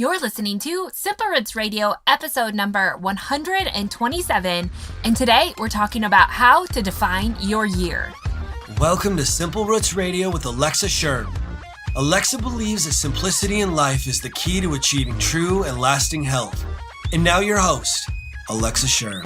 You're listening to Simple Roots Radio, episode number 127, and today we're talking about how to define your year. Welcome to Simple Roots Radio with Alexa Sherm. Alexa believes that simplicity in life is the key to achieving true and lasting health. And now your host, Alexa Sherm.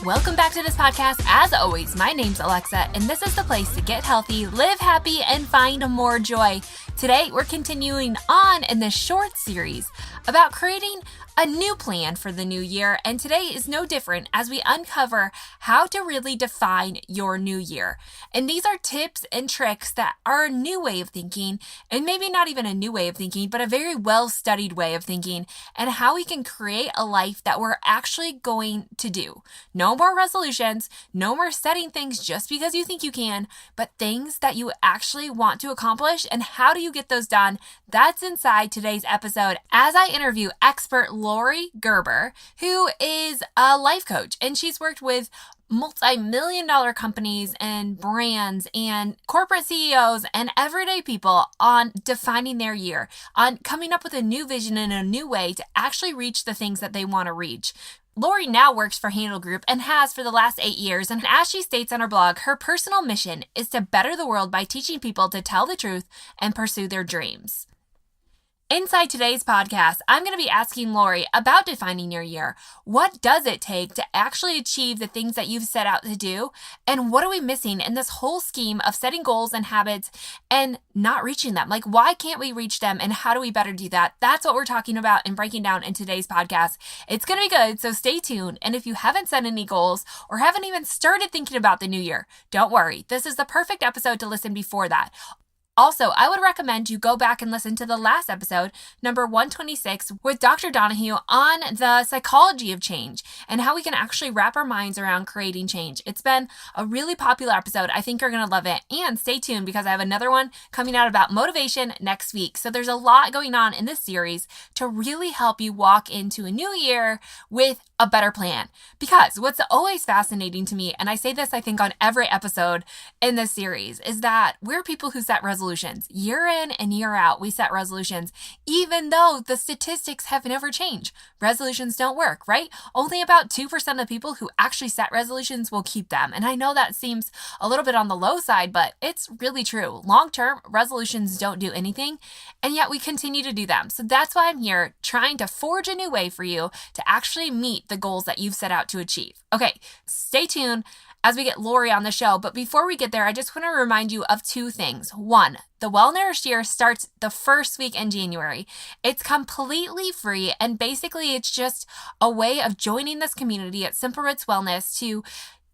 Welcome back to this podcast. As always, my name's Alexa, and this is the place to get healthy, live happy, and find more joy. Today, we're continuing on in this short series about creating a new plan for the new year, and today is no different as we uncover how to really define your new year. And these are tips and tricks that are a new way of thinking, and maybe not even a new way of thinking, but a very well-studied way of thinking, and how we can create a life that we're actually going to do. No more resolutions, no more setting things just because you think you can, but things that you actually want to accomplish, and how do you get those done? That's inside today's episode as I interview expert Laurie Gerber, who is a life coach, and she's worked with multi-million-dollar companies and brands and corporate CEOs and everyday people on defining their year, on coming up with a new vision and a new way to actually reach the things that they want to reach. Laurie now works for Handel Group and has for the last 8 years, and as she states on her blog, her personal mission is to better the world by teaching people to tell the truth and pursue their dreams. Inside today's podcast, I'm going to be asking Laurie about defining your year. What does it take to actually achieve the things that you've set out to do? And what are we missing in this whole scheme of setting goals and habits and not reaching them? Like, why can't we reach them, and how do we better do that? That's what we're talking about and breaking down in today's podcast. It's going to be good, so stay tuned. And if you haven't set any goals or haven't even started thinking about the new year, don't worry. This is the perfect episode to listen before that. Also, I would recommend you go back and listen to the last episode, number 126, with Dr. Donahue on the psychology of change and how we can actually wrap our minds around creating change. It's been a really popular episode. I think you're going to love it. And stay tuned because I have another one coming out about motivation next week. So there's a lot going on in this series to really help you walk into a new year with a better plan. Because what's always fascinating to me, and I say this I think on every episode in this series, is that we're people who set resolutions. Year in and year out, we set resolutions, even though the statistics have never changed. Resolutions don't work, right? Only about 2% of people who actually set resolutions will keep them. And I know that seems a little bit on the low side, but it's really true. Long-term, resolutions don't do anything, and yet we continue to do them. So that's why I'm here trying to forge a new way for you to actually meet the goals that you've set out to achieve. Okay, stay tuned as we get Laurie on the show. But before we get there, I just want to remind you of two things. One, the Well-Nourished Year starts the first week in January. It's completely free, and basically it's just a way of joining this community at Simple Roots Wellness to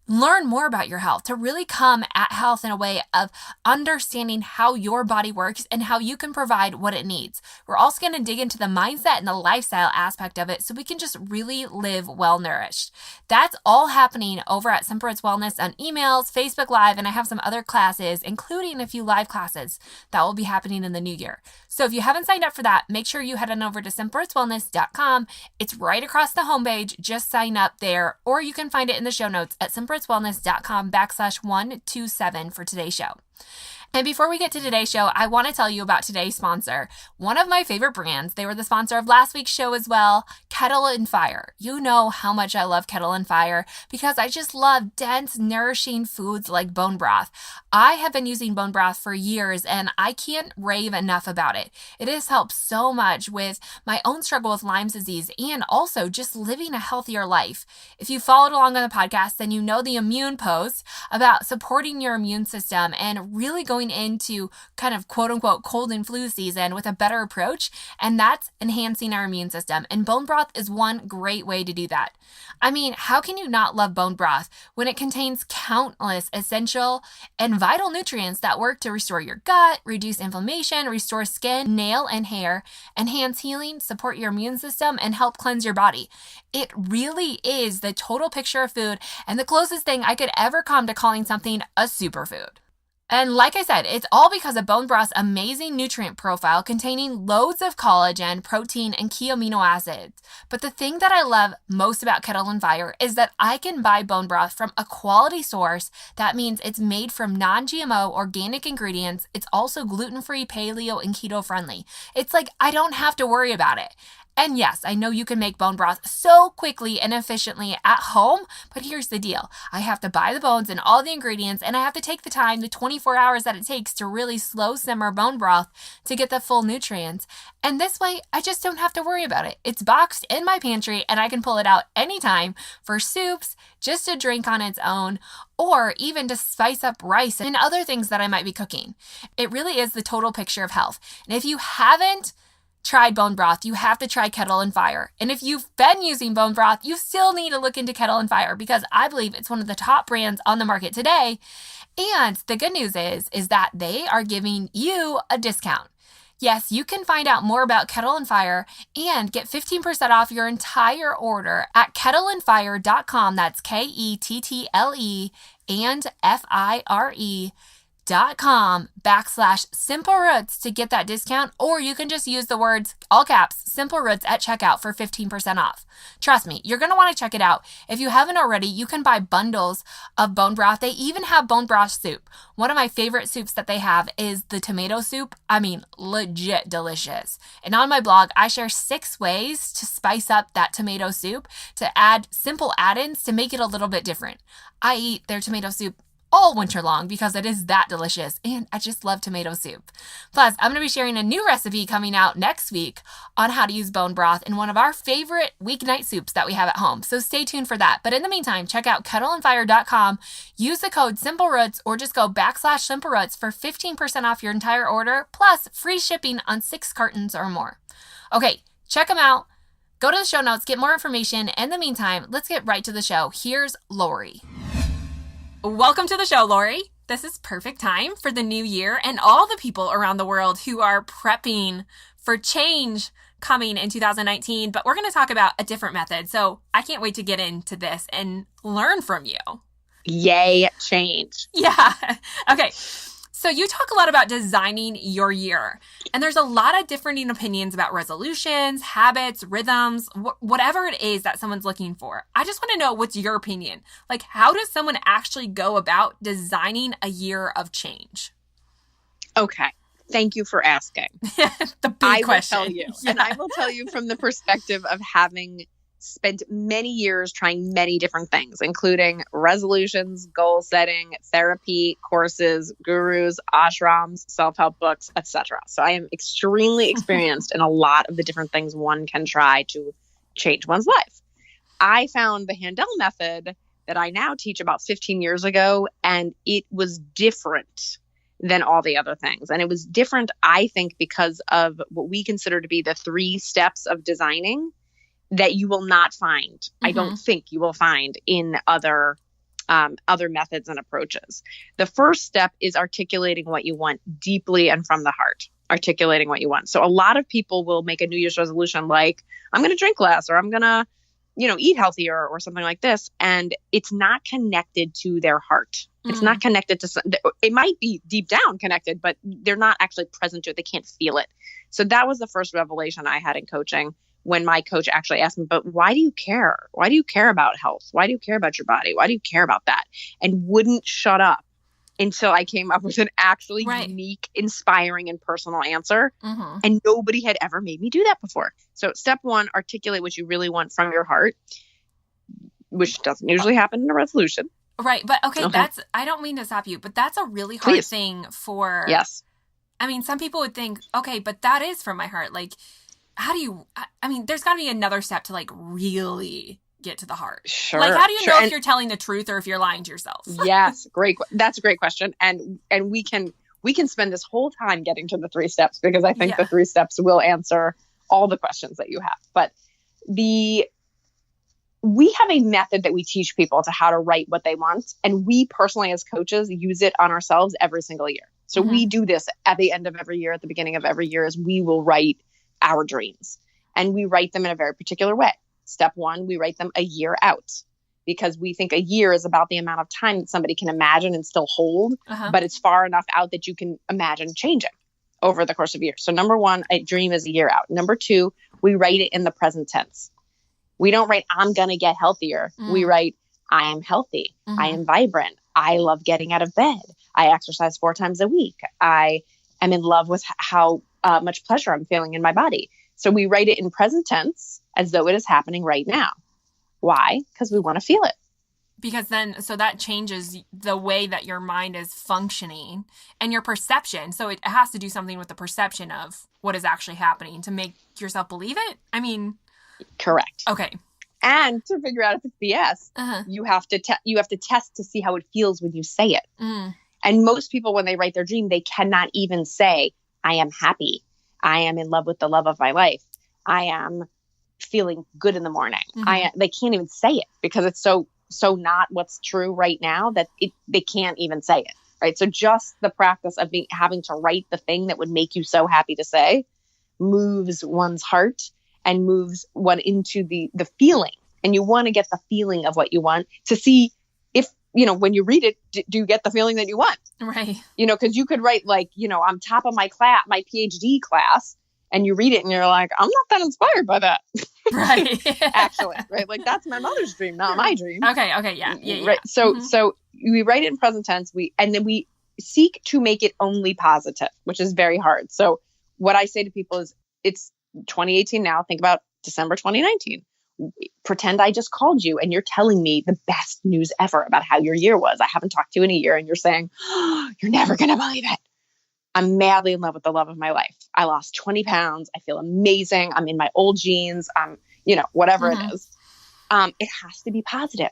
learn more about your health, to really come at health in a way of understanding how your body works and how you can provide what it needs. We're also going to dig into the mindset and the lifestyle aspect of it so we can just really live well nourished. That's all happening over at Simple Roots Wellness on emails, Facebook Live, and I have some other classes, including a few live classes that will be happening in the new year. So if you haven't signed up for that, make sure you head on over to simplerootswellness.com. It's right across the homepage. Just sign up there, or you can find it in the show notes at simplerootswellness.com/127 for today's show. And before we get to today's show, I want to tell you about today's sponsor. One of my favorite brands, they were the sponsor of last week's show as well, Kettle and Fire. You know how much I love Kettle and Fire because I just love dense, nourishing foods like bone broth. I have been using bone broth for years and I can't rave enough about it. It has helped so much with my own struggle with Lyme disease and also just living a healthier life. If you followed along on the podcast, then you know the immune post about supporting your immune system and really going into kind of quote unquote cold and flu season with a better approach, and that's enhancing our immune system. And bone broth is one great way to do that. I mean, how can you not love bone broth when it contains countless essential and vital nutrients that work to restore your gut, reduce inflammation, restore skin, nail and hair, enhance healing, support your immune system, and help cleanse your body? It really is the total picture of food and the closest thing I could ever come to calling something a superfood. And like I said, it's all because of bone broth's amazing nutrient profile containing loads of collagen, protein, and key amino acids. But the thing that I love most about Kettle and Fire is that I can buy bone broth from a quality source. That means it's made from non-GMO organic ingredients. It's also gluten-free, paleo, and keto friendly. It's like I don't have to worry about it. And yes, I know you can make bone broth so quickly and efficiently at home, but here's the deal. I have to buy the bones and all the ingredients, and I have to take the time, the 24 hours that it takes to really slow simmer bone broth to get the full nutrients. And this way, I just don't have to worry about it. It's boxed in my pantry, and I can pull it out anytime for soups, just to drink on its own, or even to spice up rice and other things that I might be cooking. It really is the total picture of health. And if you haven't tried bone broth, you have to try Kettle and Fire. And if you've been using bone broth, you still need to look into Kettle and Fire, because I believe it's one of the top brands on the market today. And the good news is that they are giving you a discount. Yes, you can find out more about Kettle and Fire and get 15% off your entire order at kettleandfire.com. That's KETTLE and FIRE.com/Simple Roots to get that discount, or you can just use the words, all caps, Simple Roots at checkout for 15% off. Trust me, you're going to want to check it out. If you haven't already, you can buy bundles of bone broth. They even have bone broth soup. One of my favorite soups that they have is the tomato soup. I mean, legit delicious. And on my blog, I share 6 ways to spice up that tomato soup, to add simple add-ins to make it a little bit different. I eat their tomato soup all winter long because it is that delicious, and I just love tomato soup. Plus, I'm going to be sharing a new recipe coming out next week on how to use bone broth in one of our favorite weeknight soups that we have at home, so stay tuned for that. But in the meantime, check out kettleandfire.com, use the code SimpleRoots, or just go /SimpleRoots for 15% off your entire order, plus free shipping on 6 cartons or more. Okay, check them out. Go to the show notes, get more information. In the meantime, let's get right to the show. Here's Laurie. Welcome to the show, Laurie. This is perfect time for the new year and all the people around the world who are prepping for change coming in 2019, but we're going to talk about a different method. So I can't wait to get into this and learn from you. Yay, change. Yeah. Okay. So you talk a lot about designing your year, and there's a lot of differing opinions about resolutions, habits, rhythms, whatever it is that someone's looking for. I just want to know, what's your opinion? Like, how does someone actually go about designing a year of change? Okay. Thank you for asking. The big question. I will tell you, and I will tell you from the perspective of having spent many years trying many different things, including resolutions, goal setting, therapy, courses, gurus, ashrams, self-help books, etc. So I am extremely experienced in a lot of the different things one can try to change one's life. I found the Handel method that I now teach about 15 years ago, and it was different than all the other things. And it was different, I think, because of what we consider to be the 3 steps of designing that you will not find. Mm-hmm. I don't think you will find in other methods and approaches. The first step is articulating what you want deeply and from the heart, articulating what you want. So a lot of people will make a New Year's resolution like, I'm going to drink less, or I'm going to, eat healthier, or something like this. And it's not connected to their heart. It's not connected to, it might be deep down connected, but they're not actually present to it. They can't feel it. So that was the first revelation I had in coaching, when my coach actually asked me, but why do you care? Why do you care about health? Why do you care about your body? Why do you care about that? And wouldn't shut up until I came up with an actually unique, inspiring, and personal answer. Mm-hmm. And nobody had ever made me do that before. So step 1, articulate what you really want from your heart, which doesn't usually happen in a resolution. Right. But okay. I don't mean to stop you, but that's a really hard thing for. Yes. I mean, some people would think, okay, but that is from my heart. Like, how do you, there's got to be another step to really get to the heart. Sure. Like, how do you know if you're telling the truth or if you're lying to yourself? Yes. Great. That's a great question. And we can spend this whole time getting to the 3 steps, because I think the 3 steps will answer all the questions that you have. But we have a method that we teach people to how to write what they want. And we personally, as coaches, use it on ourselves every single year. So we do this at the end of every year, at the beginning of every year, as we will write our dreams, and we write them in a very particular way. Step 1, we write them a year out, because we think a year is about the amount of time that somebody can imagine and still hold, but it's far enough out that you can imagine changing over the course of a year. So number 1, a dream is a year out. Number 2, we write it in the present tense. We don't write, I'm going to get healthier. We write, I am healthy. I am vibrant. I love getting out of bed. I exercise 4 times a week. I am in love with how much pleasure I'm feeling in my body. So we write it in present tense as though it is happening right now. Why? Because we want to feel it. Because then, so that changes the way that your mind is functioning and your perception. So it has to do something with the perception of what is actually happening to make yourself believe it. I mean, correct. Okay. And to figure out if it's BS, you have to test to see how it feels when you say it. And most people, when they write their dream, they cannot even say, I am happy. I am in love with the love of my life. I am feeling good in the morning. They can't even say it because it's so not what's true right now that they can't even say it. Right. So just the practice of having to write the thing that would make you so happy to say moves one's heart and moves one into the feeling. And you want to get the feeling of what you want to see if, when you read it, do you get the feeling that you want? Right. Because you could write like, I'm top of my class, my PhD class, and you read it and you're like, I'm not that inspired by that. Right. Actually, right. Like that's my mother's dream, not my dream. Okay. Yeah. Right. So we write it in present tense. And then we seek to make it only positive, which is very hard. So what I say to people is it's 2018 now. Think about December 2019. Pretend I just called you and you're telling me the best news ever about how your year was. I haven't talked to you in a year and you're saying, you're never going to believe it. I'm madly in love with the love of my life. I lost 20 pounds. I feel amazing. I'm in my old jeans. I'm, whatever it is. It has to be positive.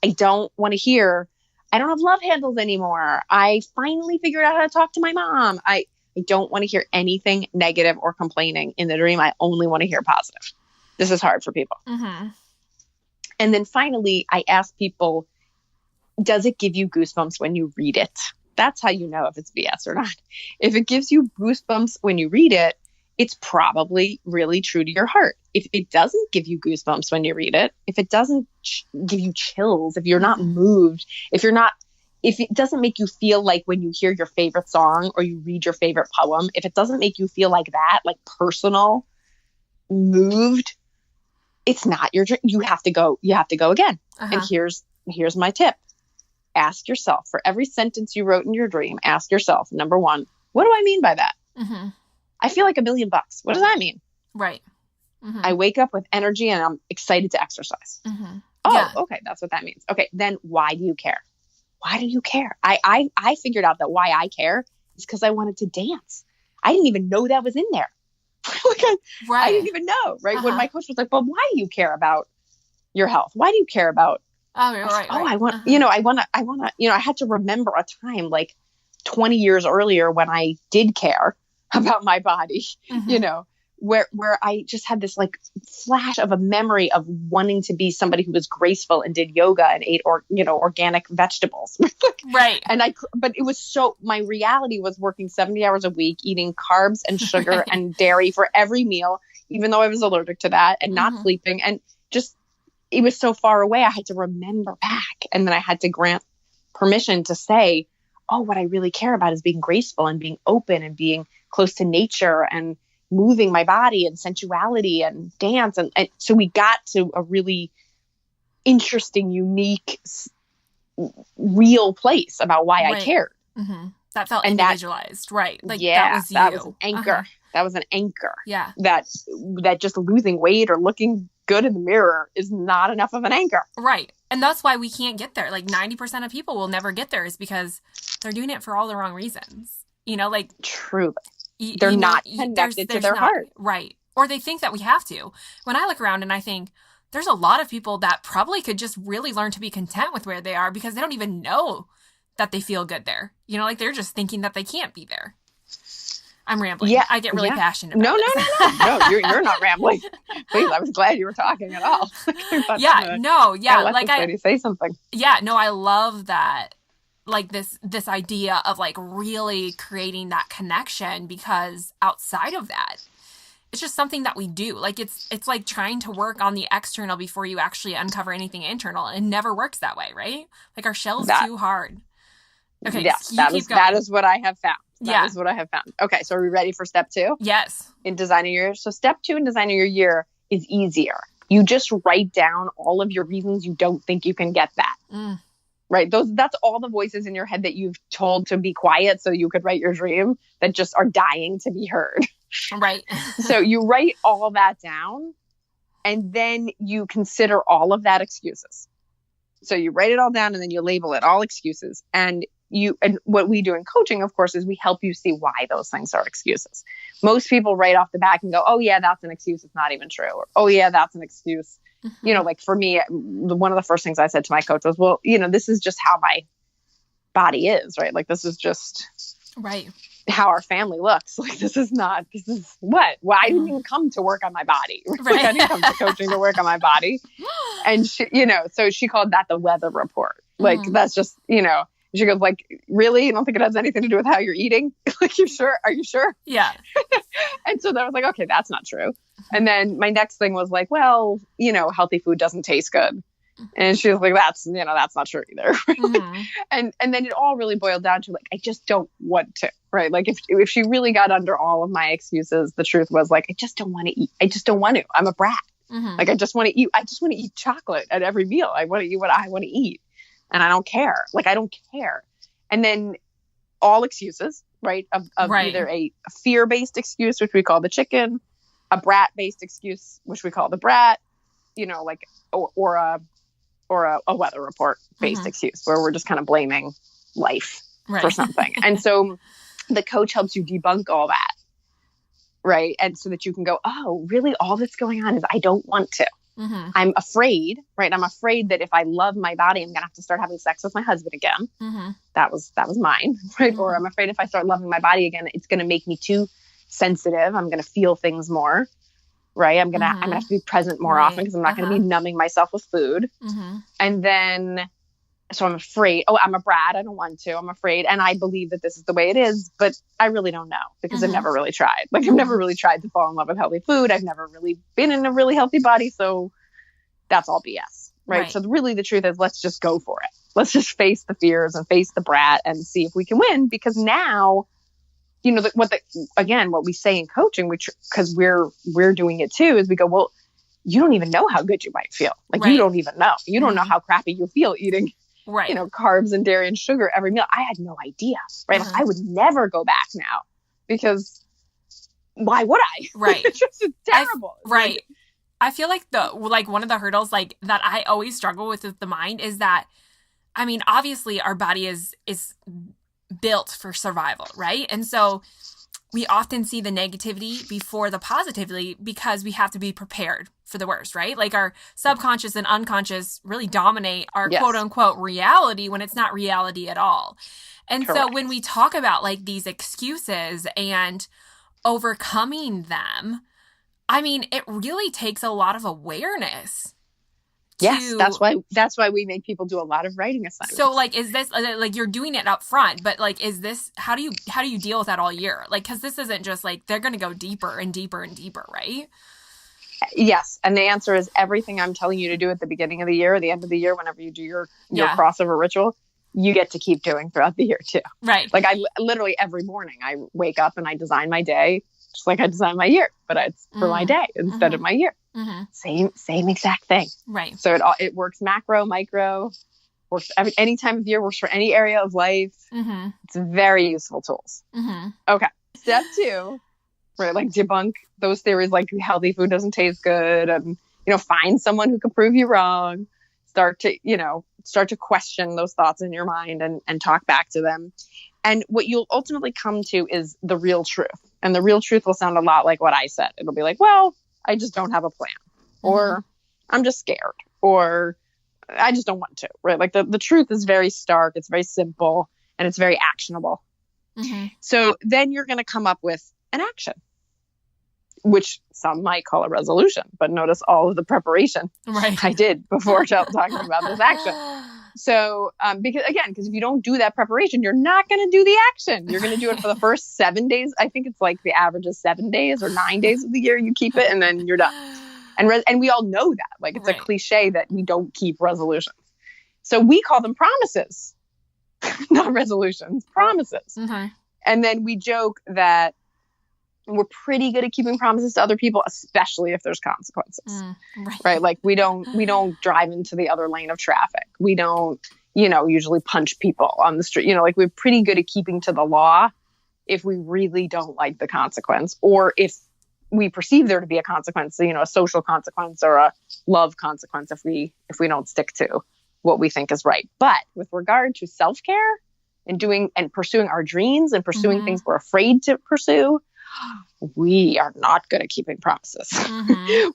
I don't want to hear, I don't have love handles anymore. I finally figured out how to talk to my mom. I don't want to hear anything negative or complaining in the dream. I only want to hear positive. This is hard for people. And then finally, I ask people, does it give you goosebumps when you read it? That's how you know if it's BS or not. If it gives you goosebumps when you read it, it's probably really true to your heart. If it doesn't give you goosebumps when you read it, if it doesn't give you chills, if you're not moved, if it doesn't make you feel like when you hear your favorite song or you read your favorite poem, if it doesn't make you feel like that, like personal, moved, it's not your dream. You have to go again. And here's my tip. Ask yourself, for every sentence you wrote in your dream, ask yourself, number one, what do I mean by that? I feel like $1 million. What does that mean? Right. I wake up with energy and I'm excited to exercise. Okay. That's what that means. Okay. Then why do you care? Why do you care? I figured out that why I care is because I wanted to dance. I didn't even know that was in there. I didn't even know. Right. When my coach was like, well, why do you care about your health? Why do you care about right. I want, I had to remember a time like 20 years earlier when I did care about my body, where I just had this like flash of a memory of wanting to be somebody who was graceful and did yoga and ate organic vegetables. Right. But it was my reality was working 70 hours a week, eating carbs and sugar and dairy for every meal, even though I was allergic to that, and not sleeping, and just, it was so far away. I had to remember back. And then I had to grant permission to say, oh, what I really care about is being graceful and being open and being close to nature and moving my body and sensuality and dance. And so we got to a really interesting, unique, real place about why I cared. That felt individualized. Right. Like that was you. That was an anchor. That was an anchor. Yeah. That just losing weight or looking good in the mirror is not enough of an anchor. Right. And that's why we can't get there. Like 90% of people will never get there is because they're doing it for all the wrong reasons. Truly. They're not connected to their heart. Right. Or they think that we have to. When I look around and I think there's a lot of people that probably could just really learn to be content with where they are because they don't even know that they feel good there. They're just thinking that they can't be there. I'm rambling. Yeah, I get really passionate about this. No, you're not rambling. Please, I was glad you were talking at all. Say something. Yeah, no, I love that. Like this idea of like really creating that connection, because outside of that, it's just something that we do. Like it's like trying to work on the external before you actually uncover anything internal. It never works that way, right? Like our shell's too hard. Okay, yes, that is what I have found. That is what I have found. Okay, so are we ready for step 2? Yes. In designing your year. So step 2 in designing your year is easier. You just write down all of your reasons you don't think you can get that. Right? That's all the voices in your head that you've told to be quiet so you could write your dream that just are dying to be heard. Right. So you write all that down, and then you consider all of that excuses. So you write it all down, and then you label it all excuses. And what we do in coaching, of course, is we help you see why those things are excuses. Most people right off the bat can go, oh yeah, that's an excuse. It's not even true. Or, oh yeah, that's an excuse. Like for me, one of the first things I said to my coach was, well, this is just how my body is, right? Like, this is just right how our family looks. Like, this is what? Well, I didn't even come to work on my body. Right. Like, I didn't come to coaching to work on my body. And she, so she called that the weather report. Like, that's just, she goes like, really? You don't think it has anything to do with how you're eating? Like, you sure? Are you sure? Yeah. And so I was like, okay, that's not true. And then my next thing was like, well, healthy food doesn't taste good. And she was like, that's not true either. And then it all really boiled down to like, I just don't want to, right? Like if she really got under all of my excuses, the truth was like, I just don't want to eat. I just don't want to. I'm a brat. Like, I just want to eat. I just want to eat chocolate at every meal. I want to eat what I want to eat. And I don't care. Like, I don't care. And then all excuses, right? Of either a fear-based excuse, which we call the chicken, a brat-based excuse, which we call the brat, like, or a weather report-based excuse where we're just kind of blaming life for something. And so the coach helps you debunk all that, right? And so that you can go, oh, really? All that's going on is I don't want to. I'm afraid, right? I'm afraid that if I love my body, I'm going to have to start having sex with my husband again. That was mine, right? Or I'm afraid if I start loving my body again, it's going to make me too sensitive. I'm going to feel things more, right? I'm going to have to be present more often because I'm not going to be numbing myself with food. And then, so I'm afraid, I'm a brat. I don't want to, I'm afraid. And I believe that this is the way it is, but I really don't know because I've never really tried. Like, I've never really tried to fall in love with healthy food. I've never really been in a really healthy body. So that's all BS, right? So really the truth is, let's just go for it. Let's just face the fears and face the brat and see if we can win. Because now, what we say in coaching, because we're doing it too, is we go, well, you don't even know how good you might feel. Like, you don't even know. You don't know how crappy you feel eating carbs and dairy and sugar every meal. I had no idea, right? Like, I would never go back now because why would I? Right. It's just terrible. Right. I feel like one of the hurdles like that I always struggle with the mind is that, I mean, obviously our body is built for survival, right? And so we often see the negativity before the positivity because we have to be prepared for the worst, right? Like, our subconscious and unconscious really dominate our quote unquote reality when it's not reality at all. And so when we talk about like these excuses and overcoming them, I mean, it really takes a lot of awareness. Yes, that's why we make people do a lot of writing assignments. So like, is this like you're doing it up front, but like, is this, how do you deal with that all year? Like, cause this isn't just like, they're going to go deeper and deeper and deeper, right? Yes. And the answer is everything I'm telling you to do at the beginning of the year or the end of the year, whenever you do your crossover ritual, you get to keep doing throughout the year too. Right. Like, I literally every morning I wake up and I design my day just like I design my year, but it's for my day instead of my year. Same exact thing. Right. So it works macro, micro, works any time of year, works for any area of life. It's very useful tools. Okay. Step 2, right? Like, debunk those theories like healthy food doesn't taste good, and, find someone who can prove you wrong. Start to question those thoughts in your mind and talk back to them. And what you'll ultimately come to is the real truth. And the real truth will sound a lot like what I said. It'll be like, well, I just don't have a plan, or I'm just scared, or I just don't want to, right? Like, the truth is very stark. It's very simple, and it's very actionable. So then you're going to come up with an action, which some might call a resolution, but notice all of the preparation I did before talking about this action. So, because if you don't do that preparation, you're not going to do the action. You're going to do it for the first 7 days. I think it's like the average is 7 days or 9 days of the year. You keep it and then you're done. And we all know that. Like, it's a cliche that we don't keep resolutions. So we call them promises, not resolutions, promises. And then we joke that we're pretty good at keeping promises to other people, especially if there's consequences, right? Like, we don't drive into the other lane of traffic. We don't, usually punch people on the street, like, we're pretty good at keeping to the law if we really don't like the consequence, or if we perceive there to be a consequence, you know, a social consequence or a love consequence if we don't stick to what we think is right. But with regard to self-care and doing and pursuing our dreams and pursuing things we're afraid to pursue, we are not good at keeping promises.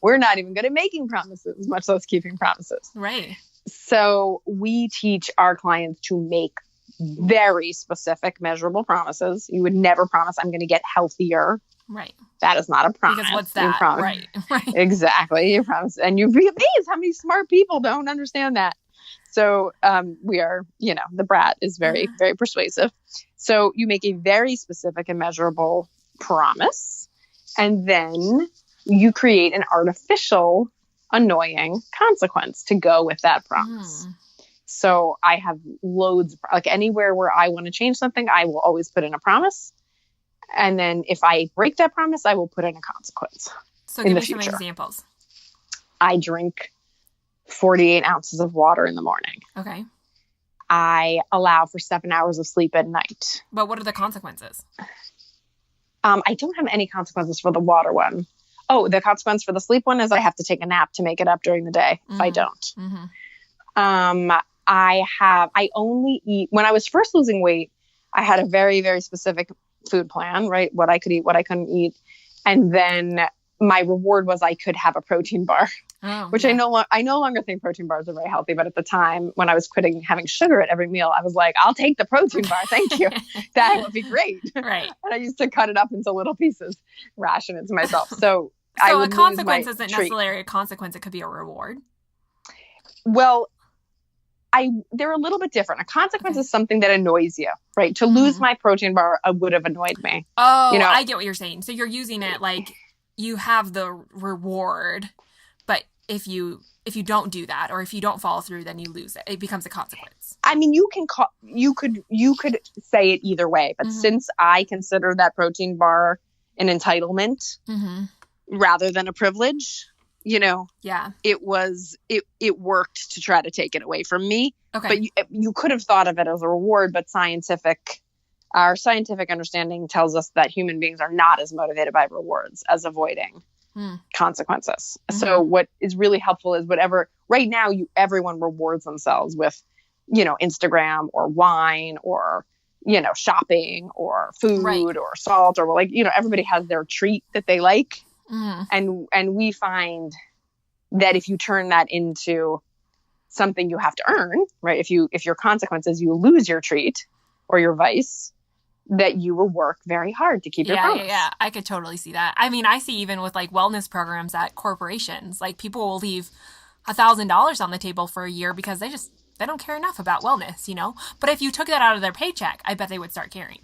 We're not even good at making promises, much less keeping promises. Right. So we teach our clients to make very specific, measurable promises. You would never promise, I'm going to get healthier. Right. That is not a promise. Because what's that? Right. Exactly. You promise. And you'd be amazed how many smart people don't understand that. So we are, you know, the brat is very, very persuasive. So you make a very specific and measurable promise, and then you create an artificial, annoying consequence to go with that promise. So I have loads, like anywhere where I want to change something, I will always put in a promise. And then if I break that promise, I will put in a consequence. So give me some examples. I drink 48 ounces of water in the morning. Okay. I allow for 7 hours of sleep at night. But what are the consequences? I don't have any consequences for the water one. Oh, the consequence for the sleep one is I have to take a nap to make it up during the day if I don't. I only eat, when I was first losing weight, I had a very, very specific food plan, right? What I could eat, what I couldn't eat. And then my reward was I could have a protein bar, which I no longer think protein bars are very healthy. But at the time when I was quitting having sugar at every meal, I was like, I'll take the protein bar. Thank you. That would be great. Right. And I used to cut it up into little pieces, ration it to myself. So a consequence isn't necessarily a consequence. It could be a reward. Well, they're a little bit different. A consequence is something that annoys you, right? To lose my protein bar would have annoyed me. Oh, you know? I get what you're saying. So you're using it like you have the reward, but if you don't do that, or if you don't follow through, then you lose it. It becomes a consequence. I mean, you could say it either way, but since I consider that protein bar an entitlement rather than a privilege, you know, it worked to try to take it away from me. Okay. But you could have thought of it as a reward, but our scientific understanding tells us that human beings are not as motivated by rewards as avoiding consequences. So what is really helpful is right now, everyone rewards themselves with, you know, Instagram or wine or, you know, shopping or food or salt or like, you know, everybody has their treat that they like. And we find that if you turn that into something you have to earn, right? If your consequence is you lose your treat or your vice, that you will work very hard to keep your promise. Yeah, I could totally see that. I mean, I see even with like wellness programs at corporations, like people will leave $1,000 on the table for a year because they don't care enough about wellness, you know? But if you took that out of their paycheck, I bet they would start caring.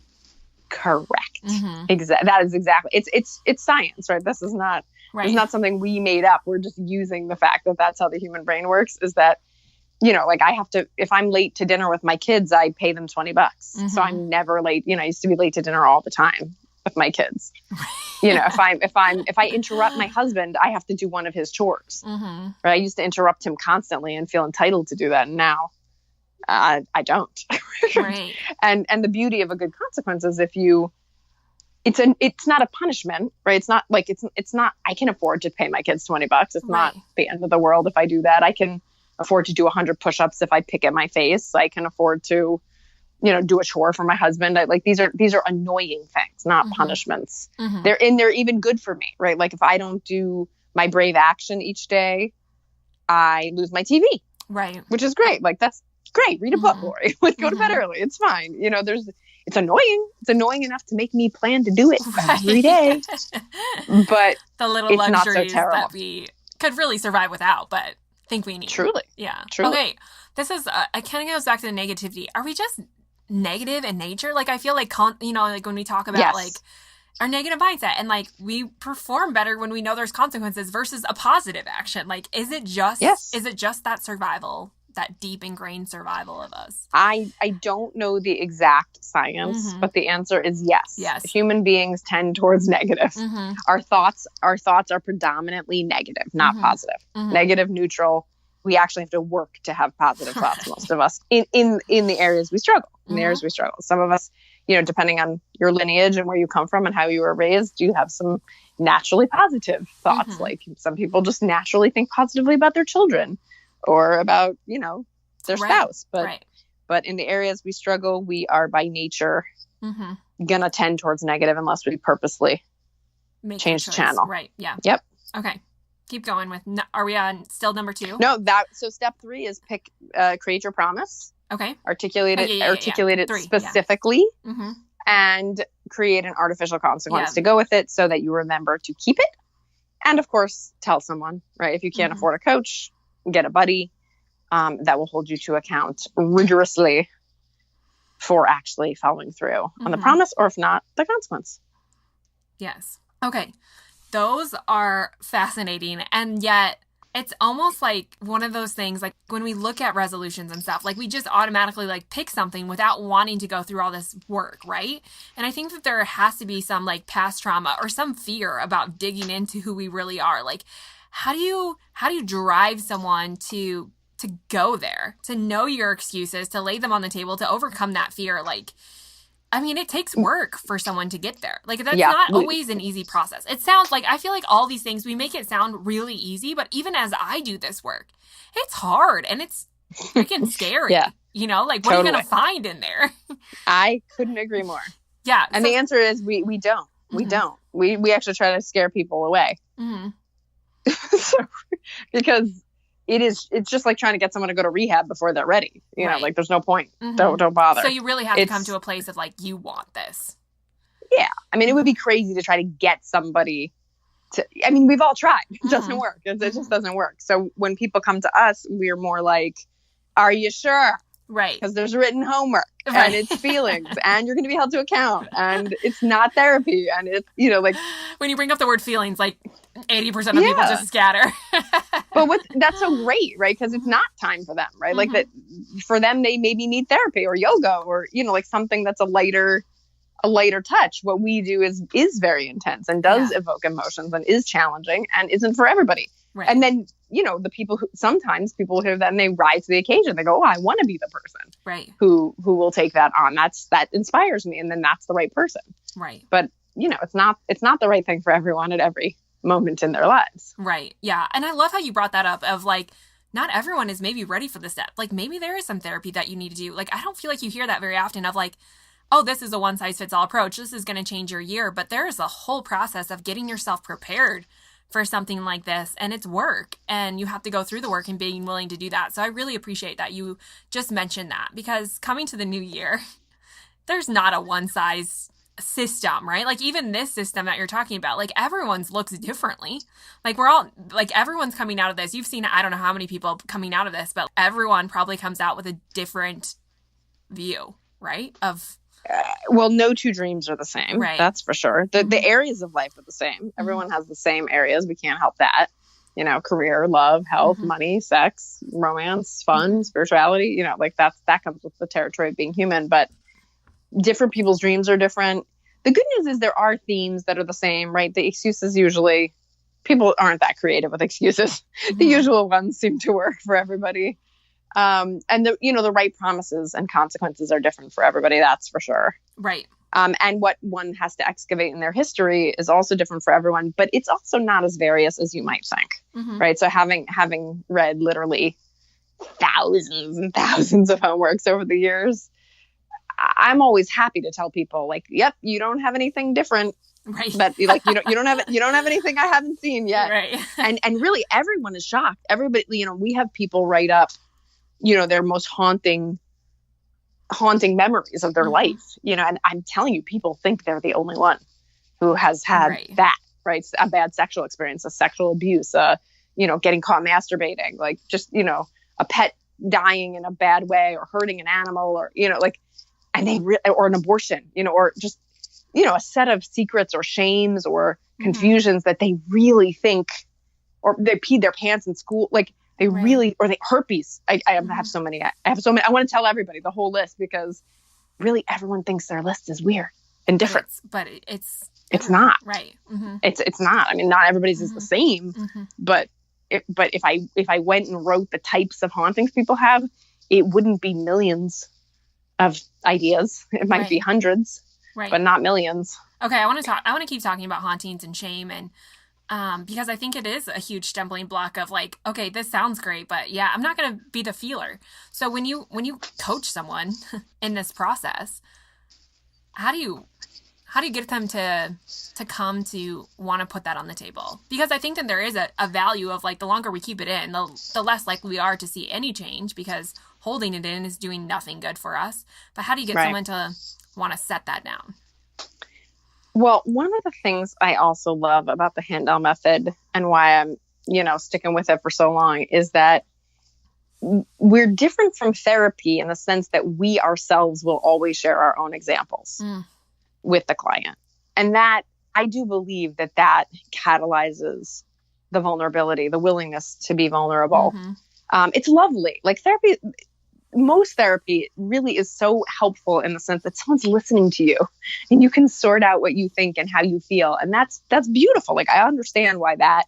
Correct. That is exactly. It's science, right? This is not. It's not something we made up. We're just using the fact that that's how the human brain works. Is that, you know, like I have to. If I'm late to dinner with my kids, I pay them $20. So I'm never late. You know, I used to be late to dinner all the time with my kids. You know, if I interrupt my husband, I have to do one of his chores. Right? I used to interrupt him constantly and feel entitled to do that, and now I don't. Right. And the beauty of a good consequence is it's not a punishment, right? It's not like it's not I can afford to pay my kids $20. It's not the end of the world if I do that. I can afford to do 100 push-ups if I pick at my face. I can afford to, you know, do a chore for my husband. These are annoying things, not punishments. They're even good for me, right? Like if I don't do my brave action each day, I lose my TV. Right. Which is great. Like that's great. Read a book, Laurie. Like go to bed early. It's fine. You know, it's annoying. It's annoying enough to make me plan to do it every day. But the little it's luxuries not so that we could really survive without, but think we need. Truly. Yeah. Truly. Okay. This is, it kind of goes back to the negativity. Are we just negative in nature? Like, I feel like, you know, like when we talk about like our negative mindset and like we perform better when we know there's consequences versus a positive action. Like, is it just that survival, that deep ingrained survival of us? I don't know the exact science, but the answer is yes. Yes. Human beings tend towards negative. Our thoughts are predominantly negative, not positive. Negative, neutral, we actually have to work to have positive thoughts, most of us, in the areas we struggle. In the areas we struggle. Some of us, depending on your lineage and where you come from and how you were raised, you have some naturally positive thoughts. Like some people just naturally think positively about their children or about, their spouse. But in the areas we struggle, we are by nature gonna tend towards negative unless we purposely change the channel. Right. Yeah. Yep. Okay. Keep going with, are we on still number 2? No, so step 3 is create your promise. Okay. Articulate it specifically and create an artificial consequence to go with it so that you remember to keep it. And of course, tell someone, right? If you can't afford a coach, get a buddy that will hold you to account rigorously for actually following through on the promise, or if not, the consequence. Yes. Okay. Those are fascinating. And yet it's almost like one of those things, like when we look at resolutions and stuff, like we just automatically like pick something without wanting to go through all this work, right? And I think that there has to be some like past trauma or some fear about digging into who we really are. Like, how do you drive someone to go there, to know your excuses, to lay them on the table, to overcome that fear? Like, I mean, it takes work for someone to get there. Like, that's not always an easy process. It sounds like, I feel like all these things, we make it sound really easy, but even as I do this work, it's hard and it's freaking scary. Like, what are you going to find in there? I couldn't agree more. Yeah. And the answer is we don't. We don't. We actually try to scare people away. Because it's just like trying to get someone to go to rehab before they're ready. Like there's no point. Don't bother. So you really have to come to a place of like, you want this. Yeah. I mean, it would be crazy to try to get somebody to, I mean, we've all tried. It doesn't work. It just doesn't work. So when people come to us, we're more like, are you sure? Right. Because there's written homework and it's feelings and you're going to be held to account and it's not therapy. And it's, like when you bring up the word feelings, like 80% of people just scatter. But that's so great, right? Because it's not time for them, right? Like that for them, they maybe need therapy or yoga or, like something that's a lighter touch. What we do is very intense and does evoke emotions and is challenging and isn't for everybody. Right. And then, the people who then they rise to the occasion. They go, oh, I want to be the person who will take that on. That inspires me. And then that's the right person. Right. But, it's not the right thing for everyone at every moment in their lives. Right. Yeah. And I love how you brought that up of like, not everyone is maybe ready for the step. Like maybe there is some therapy that you need to do. Like, I don't feel like you hear that very often of like, oh, this is a one size fits all approach. This is going to change your year. But there is a whole process of getting yourself prepared for something like this. And it's work. And you have to go through the work and being willing to do that. So I really appreciate that you just mentioned that, because coming to the new year, there's not a one size system, right? Like even this system that you're talking about, like everyone's looks differently. Like we're all, like everyone's coming out of this. You've seen, I don't know how many people coming out of this, but everyone probably comes out with a different view, right? Of well, no two dreams are the same. Right. That's for sure. The areas of life are the same. Everyone has the same areas. We can't help that. Career, love, health, money, sex, romance, fun, spirituality, like that comes with the territory of being human, but different people's dreams are different. The good news is there are themes that are the same, right? The excuses usually, people aren't that creative with excuses. The usual ones seem to work for everybody. And the right promises and consequences are different for everybody. That's for sure. Right. And what one has to excavate in their history is also different for everyone, but it's also not as various as you might think. Right. So having read literally thousands and thousands of homeworks over the years, I'm always happy to tell people like, yep, you don't have anything different. Right. But like, you don't have anything I haven't seen yet. Right. And really everyone is shocked. Everybody, we have people write up, their most haunting memories of their life, and I'm telling you, people think they're the only one who has had that, right? A bad sexual experience, a sexual abuse, getting caught masturbating, like just, a pet dying in a bad way or hurting an animal or, or an abortion, or just, a set of secrets or shames or confusions that they really think, or they peed their pants in school. Like, they really, or they herpes. I have so many. I want to tell everybody the whole list because really everyone thinks their list is weird and different. But it's not. Right. It's not. I mean, not everybody's is the same, but but if I went and wrote the types of hauntings people have, it wouldn't be millions of ideas. It might be hundreds, but not millions. Okay, I want to keep talking about hauntings and shame, and because I think it is a huge stumbling block of like, okay, this sounds great, but yeah, I'm not going to be the feeler. So when you coach someone in this process, how do you get them to come to want to put that on the table? Because I think that there is a value of like, the longer we keep it in, the less likely we are to see any change, because holding it in is doing nothing good for us. But how do you get someone to want to set that down? Well, one of the things I also love about the Handel method, and why I'm, sticking with it for so long, is that we're different from therapy in the sense that we ourselves will always share our own examples with the client. And that, I do believe that catalyzes the vulnerability, the willingness to be vulnerable. It's lovely. Like therapy, most therapy really is so helpful in the sense that someone's listening to you and you can sort out what you think and how you feel. And that's beautiful. Like, I understand why that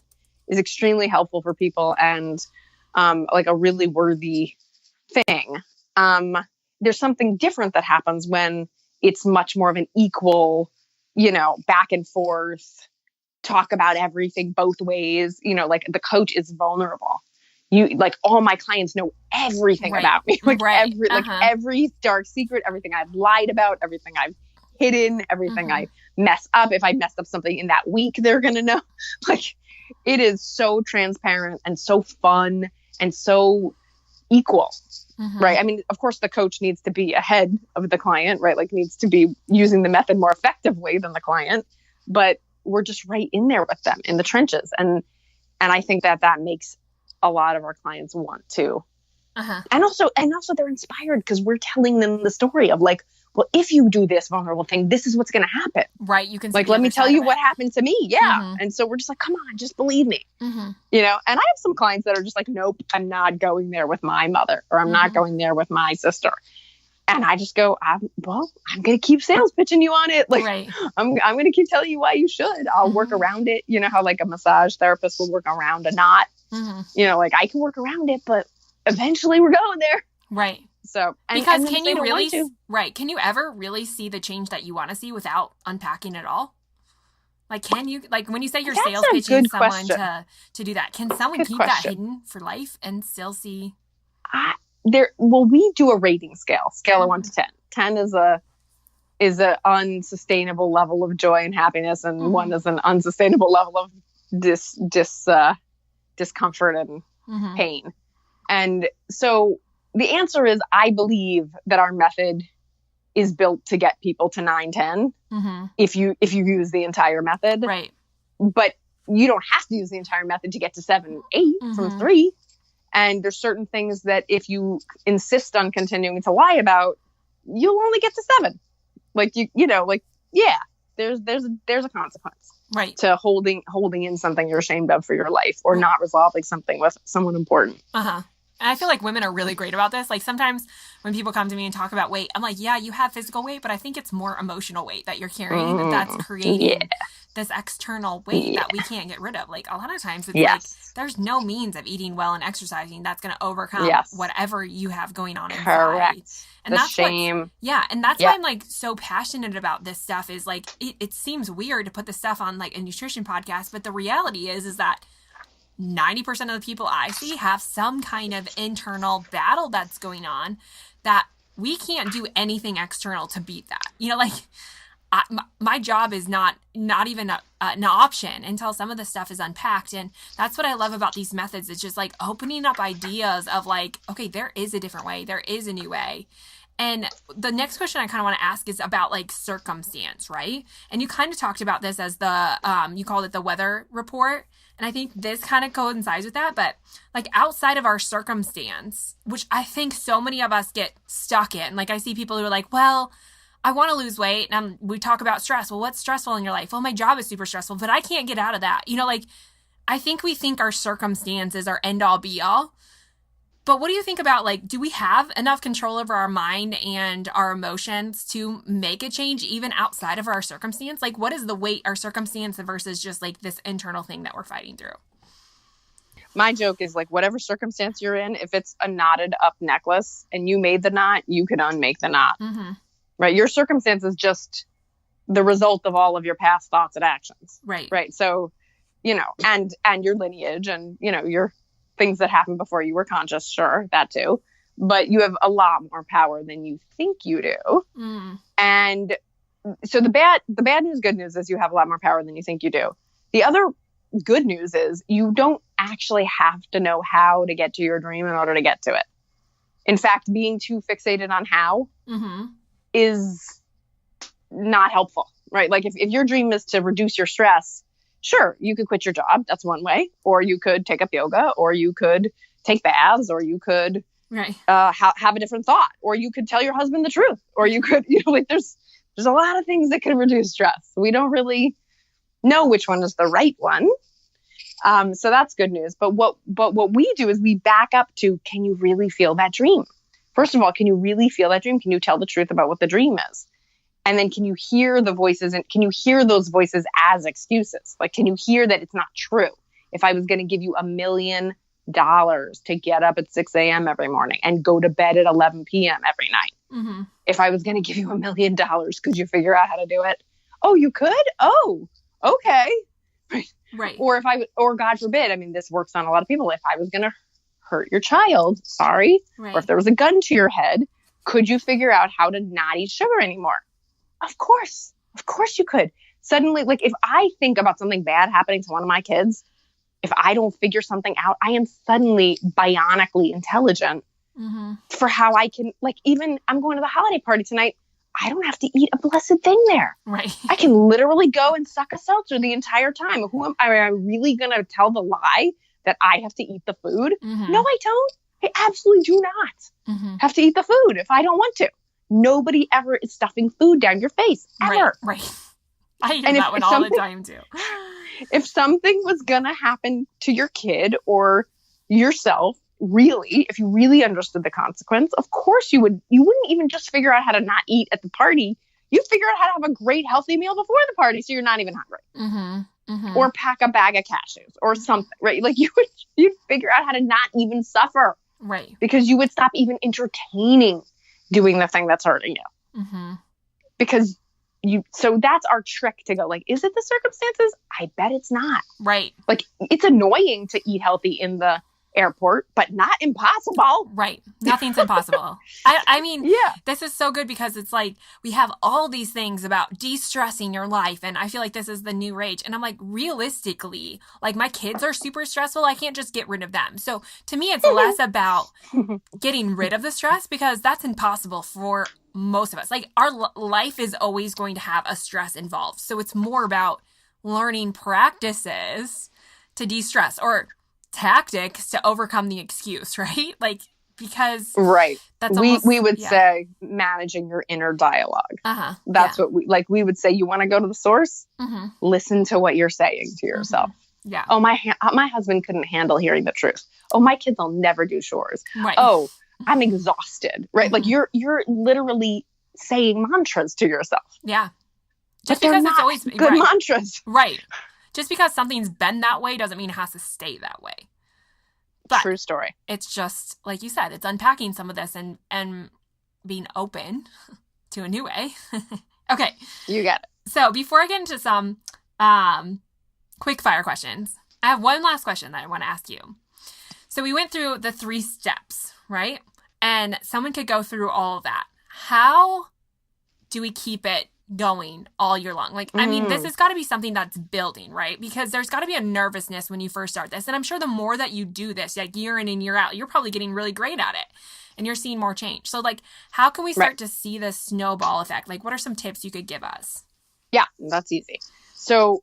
is extremely helpful for people, and like a really worthy thing. There's something different that happens when it's much more of an equal, back and forth, talk about everything both ways. Like the coach is vulnerable. All my clients know everything about me, every dark secret, everything I've lied about, everything I've hidden, everything I mess up. If I messed up something in that week, they're going to know. Like, it is so transparent and so fun and so equal, right? I mean, of course, the coach needs to be ahead of the client, right? Like, needs to be using the method more effectively than the client, but we're just right in there with them in the trenches. And I think that makes a lot of our clients want to. And also they're inspired because we're telling them the story of like, well, if you do this vulnerable thing, this is what's going to happen. Right. You can like, let me tell you what happened to me. Yeah. And so we're just like, come on, just believe me. And I have some clients that are just like, nope, I'm not going there with my mother, or I'm not going there with my sister. And I just go, I'm going to keep sales pitching you on it. Like, I'm going to keep telling you why you should. I'll work around it. You know how like a massage therapist will work around a knot. Like, I can work around it, but eventually we're going there. Right. So, because can you really, can you ever really see the change that you want to see without unpacking it all? Like, can you, like, when you say you're sales pitching someone to do that, can someone keep that hidden for life and still see? We do a rating scale of 1 to 10. 10 is a unsustainable level of joy and happiness, and 1 is an unsustainable level of discomfort and pain. And so the answer is, I believe that our method is built to get people to 9, 10 if you use the entire method. Right. But you don't have to use the entire method to get to 7, 8 from 3. And there's certain things that if you insist on continuing to lie about, you'll only get to 7. Like, there's a consequence. Right. To holding in something you're ashamed of for your life, or not resolving something with someone important. And I feel like women are really great about this. Like, sometimes when people come to me and talk about weight, I'm like, yeah, you have physical weight, but I think it's more emotional weight that you're carrying that's creating this external weight that we can't get rid of. Like, a lot of times it's like, there's no means of eating well and exercising that's going to overcome whatever you have going on inside. Correct. And that's shame. And that's why I'm like so passionate about this stuff. Is like, it seems weird to put this stuff on like a nutrition podcast, but the reality is that 90% of the people I see have some kind of internal battle that's going on that we can't do anything external to beat that. Like, my job is not even an option until some of the stuff is unpacked. And that's what I love about these methods. It's just like opening up ideas of like, okay, there is a different way. There is a new way. And the next question I kind of want to ask is about like circumstance, right? And you kind of talked about this as you called it the weather report. And I think this kind of coincides with that. But like outside of our circumstance, which I think so many of us get stuck in, like I see people who are like, well, I want to lose weight. And we talk about stress. Well, what's stressful in your life? Well, my job is super stressful, but I can't get out of that. Like, I think we think our circumstances are end all be all. But what do you think about, like, do we have enough control over our mind and our emotions to make a change even outside of our circumstance? Like, what is the weight, our circumstance versus just like this internal thing that we're fighting through? My joke is like, whatever circumstance you're in, if it's a knotted up necklace and you made the knot, you can unmake the knot. Mm-hmm. Right? Your circumstance is just the result of all of your past thoughts and actions. Right. Right. So, and your lineage and, your things that happened before you were conscious. Sure, that too. But you have a lot more power than you think you do. Mm. And so the bad news, good news is you have a lot more power than you think you do. The other good news is you don't actually have to know how to get to your dream in order to get to it. In fact, being too fixated on how is not helpful, right? Like if your dream is to reduce your stress, sure, you could quit your job. That's one way. Or you could take up yoga, or you could take baths, or you could have a different thought, or you could tell your husband the truth, or you could, there's a lot of things that can reduce stress. We don't really know which one is the right one. So that's good news. But what we do is we back up to, can you really feel that dream? First of all, can you really feel that dream? Can you tell the truth about what the dream is? And then can you hear the voices, and can you hear those voices as excuses? Like, can you hear that it's not true? If I was going to give you $1 million to get up at 6 a.m. every morning and go to bed at 11 p.m. every night. If I was going to give you $1 million, could you figure out how to do it? Oh, you could? Oh, okay. Right. Or God forbid, I mean, this works on a lot of people. If I was going to hurt your child, sorry, or if there was a gun to your head, could you figure out how to not eat sugar anymore? Of course you could. Suddenly, like if I think about something bad happening to one of my kids, if I don't figure something out, I am suddenly bionically intelligent for how I can, like, even I'm going to the holiday party tonight. I don't have to eat a blessed thing there. Right. I can literally go and suck a seltzer the entire time. Am I really going to tell the lie that I have to eat the food? No, I don't. I absolutely do not have to eat the food if I don't want to. Nobody ever is stuffing food down your face, ever. Right. I hear that one all the time, too. If something was going to happen to your kid or yourself, really, if you really understood the consequence, of course you wouldn't even just figure out how to not eat at the party. You'd figure out how to have a great healthy meal before the party, so you're not even hungry. Or pack a bag of cashews or something, right? Like you'd figure out how to not even suffer. Right. Because you would stop even entertaining doing the thing that's hurting you. Because so that's our trick to go, like, is it the circumstances? I bet it's not. Right. Like, it's annoying to eat healthy in the airport, but not impossible. Right. Nothing's impossible. I mean, this is so good because it's like we have all these things about de-stressing your life, and I feel like this is the new rage. And I'm like, realistically, like my kids are super stressful. I can't just get rid of them. So to me, it's less about getting rid of the stress, because that's impossible for most of us. Like our life is always going to have a stress involved. So it's more about learning practices to de-stress, or tactics to overcome the excuse, right? Like, because that's we would say managing your inner dialogue. That's what we would say. You want to go to the source? Listen to what you're saying to yourself. Yeah. Oh, my husband couldn't handle hearing the truth. Oh, my kids will never do chores. Right. Oh, I'm exhausted. Right. Like you're literally saying mantras to yourself. Yeah. Just because it's always good mantras. Right. Just because something's been that way doesn't mean it has to stay that way. But true story. It's just, like you said, it's unpacking some of this and being open to a new way. Okay. You got it. So before I get into some quick fire questions, I have one last question that I want to ask you. So we went through the 3 steps, right? And someone could go through all of that. How do we keep it going all year long? Like, I mean, this has got to be something that's building, right? Because there's got to be a nervousness when you first start this. And I'm sure the more that you do this, like year in and year out, you're probably getting really great at it and you're seeing more change. So like, how can we start to see this snowball effect? Like, what are some tips you could give us? Yeah, that's easy. So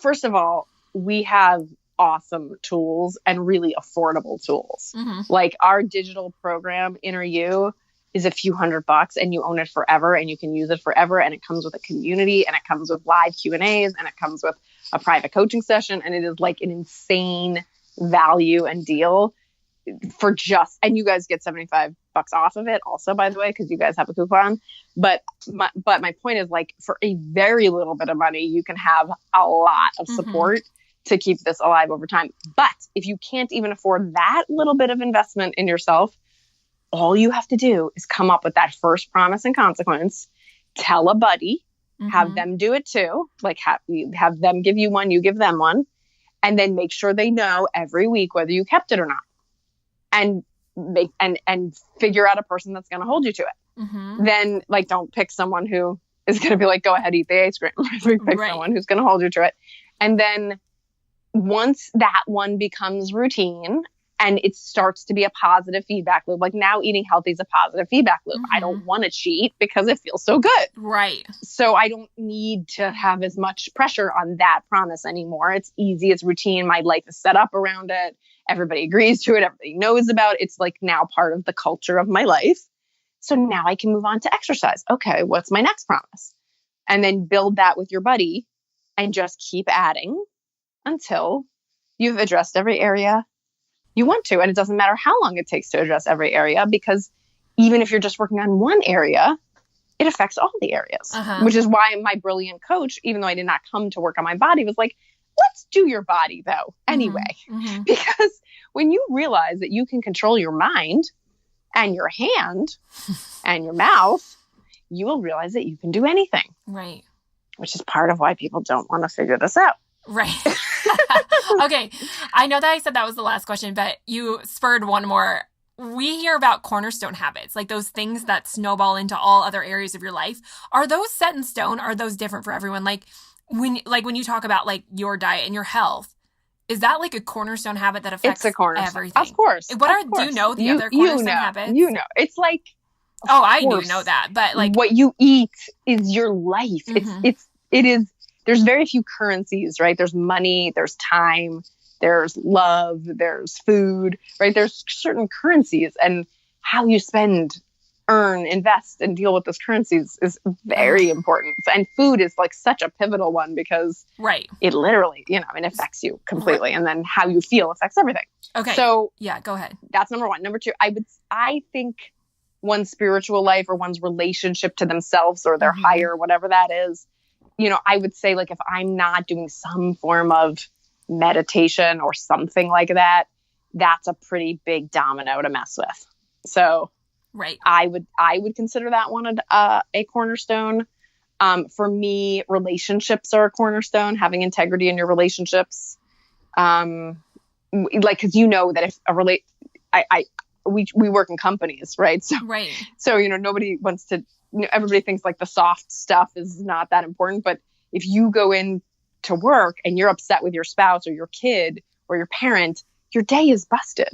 first of all, we have awesome tools and really affordable tools. Like our digital program, Inner You, is a few $100 and you own it forever and you can use it forever. And it comes with a community and it comes with live Q&As and it comes with a private coaching session. And it is like an insane value and deal and you guys get $75 off of it also, by the way, because you guys have a coupon. But my point is, like, for a very little bit of money, you can have a lot of support to keep this alive over time. But if you can't even afford that little bit of investment in yourself, all you have to do is come up with that first promise and consequence, tell a buddy, have them do it too. Like have them give you one, you give them one, and then make sure they know every week whether you kept it or not. And and figure out a person that's going to hold you to it. Then like, don't pick someone who is going to be like, go ahead, eat the ice cream. Pick someone who's going to hold you to it. And then once that one becomes routine and it starts to be a positive feedback loop, like now eating healthy is a positive feedback loop. I don't want to cheat because it feels so good. Right. So I don't need to have as much pressure on that promise anymore. It's easy. It's routine. My life is set up around it. Everybody agrees to it. Everybody knows about it. It's like now part of the culture of my life. So now I can move on to exercise. Okay, what's my next promise? And then build that with your buddy and just keep adding until you've addressed every area you want to. And it doesn't matter how long it takes to address every area, because even if you're just working on one area, it affects all the areas, which is why my brilliant coach, even though I did not come to work on my body, was like, let's do your body though, anyway. Because when you realize that you can control your mind and your hand and your mouth, you will realize that you can do anything. Right. Which is part of why people don't want to figure this out. Right. Okay. I know that I said that was the last question, but you spurred one more. We hear about cornerstone habits, like those things that snowball into all other areas of your life. Are those set in stone? Are those different for everyone? Like when you talk about like your diet and your health, is that like a cornerstone habit that affects everything? Of course. Do you know the other cornerstone habits? You know, it's like, I do know that, but like what you eat is your life. It is. There's very few currencies, right? There's money, there's time, there's love, there's food, right? There's certain currencies, and how you spend, earn, invest, and deal with those currencies is very important. And food is like such a pivotal one because it literally, it affects you completely. And then how you feel affects everything. Okay. So yeah, go ahead. That's number one. Number two, I think one's spiritual life or one's relationship to themselves or their higher, whatever that is, I would say like if I'm not doing some form of meditation or something like that, that's a pretty big domino to mess with. So I would consider that one a cornerstone. For me, relationships are a cornerstone, having integrity in your relationships. Cause that if we work in companies, right? So nobody wants to, everybody thinks like the soft stuff is not that important, but if you go in to work and you're upset with your spouse or your kid or your parent, your day is busted.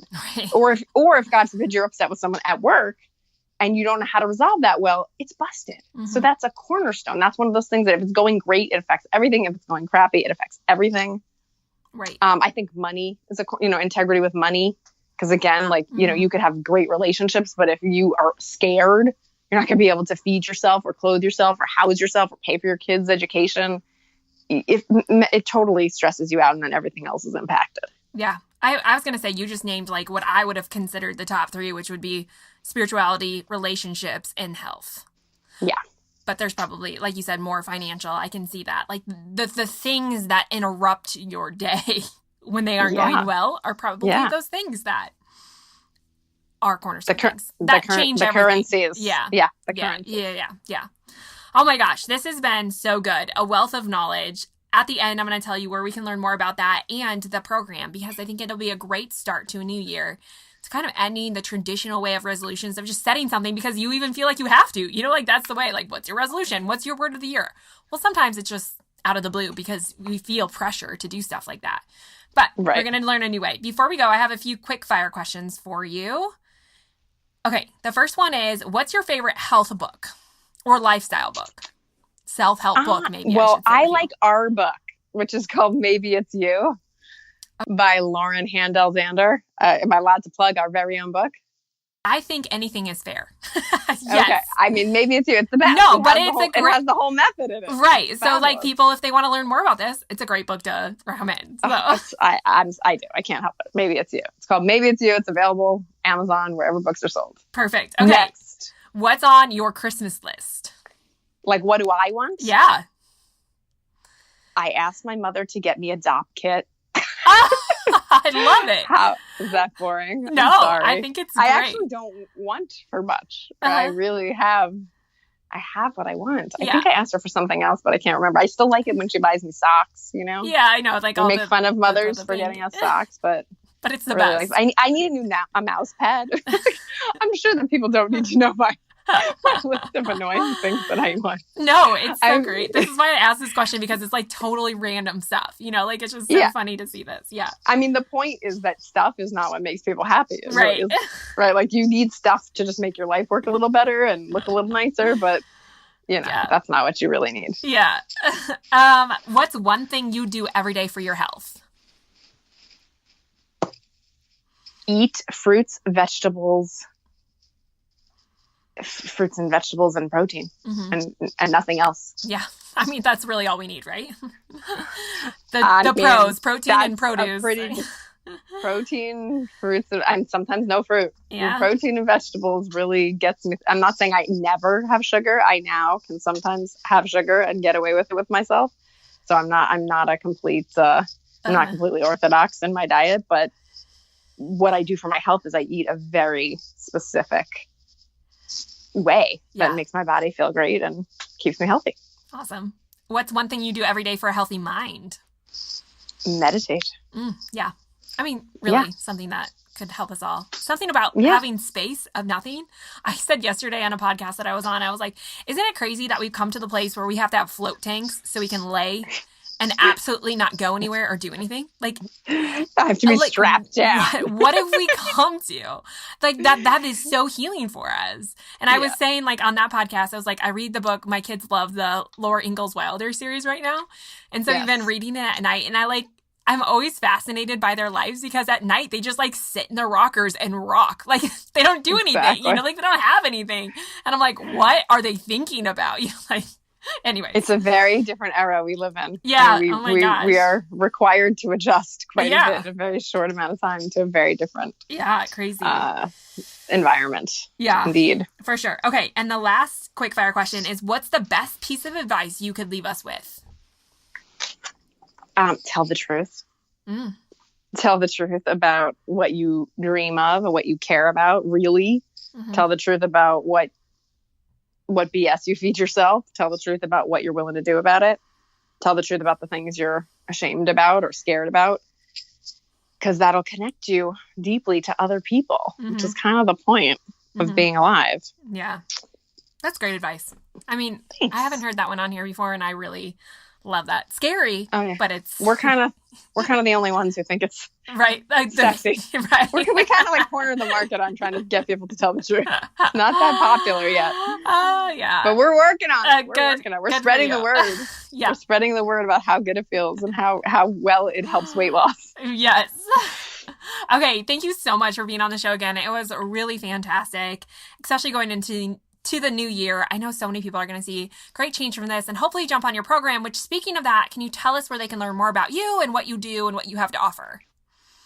Or if God forbid you're upset with someone at work and you don't know how to resolve that well, it's busted. So that's a cornerstone. That's one of those things that if it's going great, it affects everything. If it's going crappy, it affects everything. Right. I think money is integrity with money. Because again, you could have great relationships, but if you are scared, you're not going to be able to feed yourself or clothe yourself or house yourself or pay for your kids' education. It totally stresses you out, and then everything else is impacted. Yeah. I was going to say, you just named like what I would have considered the top three, which would be spirituality, relationships, and health. Yeah. But there's probably, like you said, more financial. I can see that. Like the things that interrupt your day when they aren't going well are probably those things that are cornerstone things. That change everything. Currencies. Yeah. Yeah. The currencies. Yeah. Oh my gosh, this has been so good. A wealth of knowledge. At the end, I'm going to tell you where we can learn more about that and the program, because I think it'll be a great start to a new year. It's kind of ending the traditional way of resolutions of just setting something because you even feel like you have to. That's the way. Like, what's your resolution? What's your word of the year? Well, sometimes it's just out of the blue because we feel pressure to do stuff like that. But we're going to learn a new way. Before we go, I have a few quick fire questions for you. Okay, the first one is, what's your favorite health book or lifestyle book? Self-help book, maybe. Well, I like our book, which is called Maybe It's You by Lauren Handel Zander. Am I allowed to plug our very own book? I think anything is fair. Yes. Okay. I mean, Maybe It's You. It's the best. No, but it has the whole method in it. Right. So, like, people, if they want to learn more about this, it's a great book to recommend. So. I do. I can't help it. Maybe It's You. It's called Maybe It's You. It's available Amazon, wherever books are sold. Perfect. Okay. Next. What's on your Christmas list? Like, what do I want? Yeah. I asked my mother to get me a DOP kit I love it. How is that boring? No, I'm sorry. I think it's great. I actually don't want for much. I really have. I have what I want. Yeah. I think I asked her for something else, but I can't remember. I still like it when she buys me socks, you know? Yeah, I know. Like we make fun of mothers for getting us socks, but it's the really best. I need a mouse pad. I'm sure that people don't need to know my list of annoying things that I want. No, it's so great. This is why I asked this question, because it's like totally random stuff. You know, like it's just so funny to see this. Yeah. I mean, the point is that stuff is not what makes people happy. Right. Right. Like you need stuff to just make your life work a little better and look a little nicer, but you know, that's not what you really need. Yeah. What's one thing you do every day for your health? Eat fruits, vegetables, and protein, and nothing else. Yeah. I mean, that's really all we need, right? the pros, protein and produce. Protein, fruits, and sometimes no fruit. Yeah. Protein and vegetables really gets me. I'm not saying I never have sugar. I now can sometimes have sugar and get away with it with myself. So I'm not a complete, I'm not completely orthodox in my diet, but what I do for my health is I eat a very specific way that makes my body feel great and keeps me healthy. Awesome. What's one thing you do every day for a healthy mind? Meditate. Yeah. I mean, really something that could help us all. Something about having space of nothing. I said yesterday on a podcast that I was on, I was like, isn't it crazy that we've come to the place where we have to have float tanks so we can lay and absolutely not go anywhere or do anything? Like, I have to be strapped down. What have we come to? Like that is so healing for us. And I was saying, like, on that podcast, I was like, I read the book. My kids love the Laura Ingalls Wilder series right now. And so we've been reading it at night, and I'm always fascinated by their lives, because at night they just like sit in their rockers and rock. Like they don't do anything, you know, like they don't have anything. And I'm like, what are they thinking about? You know, like, anyway. It's a very different era we live in. Yeah. Oh my gosh. We are required to adjust quite a bit in a very short amount of time to a very different crazy environment. Yeah. Indeed. For sure. Okay. And the last quick fire question is, what's the best piece of advice you could leave us with? Tell the truth. Tell the truth about what you dream of and what you care about, really. Tell the truth about what BS you feed yourself. Tell the truth about what you're willing to do about it. Tell the truth about the things you're ashamed about or scared about, because that'll connect you deeply to other people, which is kind of the point of being alive. Yeah. That's great advice. I mean, Thanks. I haven't heard that one on here before, and I really love that. Scary, but it's we're kind of the only ones who think it's right, like sexy. Right. We kind of like corner the market on trying to get people to tell the truth. It's not that popular yet. Yeah. But we're working on it. We're good spreading the word. We're spreading the word about how good it feels and how well it helps weight loss. Yes. Okay, thank you so much for being on the show again. It was really fantastic, especially going into the new year. I know so many people are going to see great change from this and hopefully jump on your program, which, speaking of that, can you tell us where they can learn more about you and what you do and what you have to offer?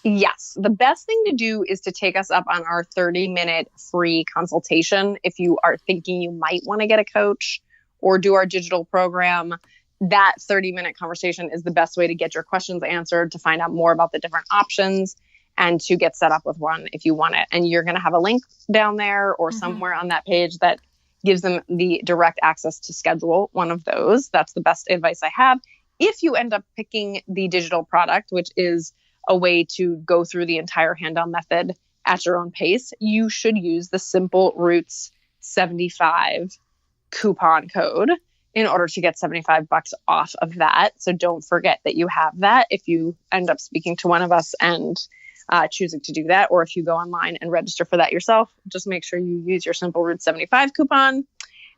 Yes. The best thing to do is to take us up on our 30-minute free consultation. If you are thinking you might want to get a coach or do our digital program, that 30-minute conversation is the best way to get your questions answered, to find out more about the different options, and to get set up with one if you want it. And you're going to have a link down there or somewhere on that page that gives them the direct access to schedule one of those. That's the best advice I have. If you end up picking the digital product, which is a way to go through the entire Handel method at your own pace, you should use the Simple Roots 75 coupon code in order to get $75 off of that. So don't forget that you have that if you end up speaking to one of us and choosing to do that, or if you go online and register for that yourself, just make sure you use your Simple Roots 75 coupon.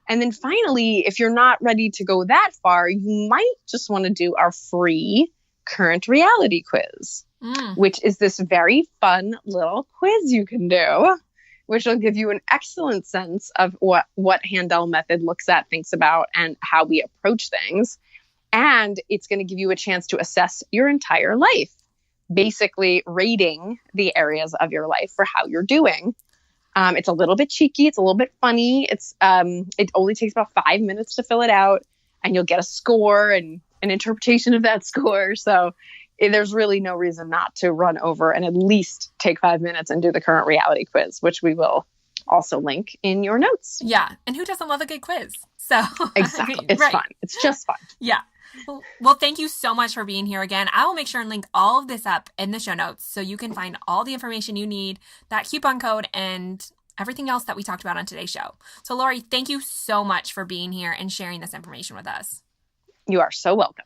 And then finally, if you're not ready to go that far, you might just want to do our free current reality quiz, which is this very fun little quiz you can do, which will give you an excellent sense of what Handel method looks at, thinks about, and how we approach things. And it's going to give you a chance to assess your entire life, basically rating the areas of your life for how you're doing. It's a little bit cheeky. It's a little bit funny. It only takes about 5 minutes to fill it out, and you'll get a score and an interpretation of that score. So there's really no reason not to run over and at least take 5 minutes and do the current reality quiz, which we will also link in your notes. Yeah. And who doesn't love a good quiz? So exactly. It's fun. It's just fun. Yeah. Well, thank you so much for being here again. I will make sure and link all of this up in the show notes so you can find all the information you need, that coupon code, and everything else that we talked about on today's show. So, Laurie, thank you so much for being here and sharing this information with us. You are so welcome.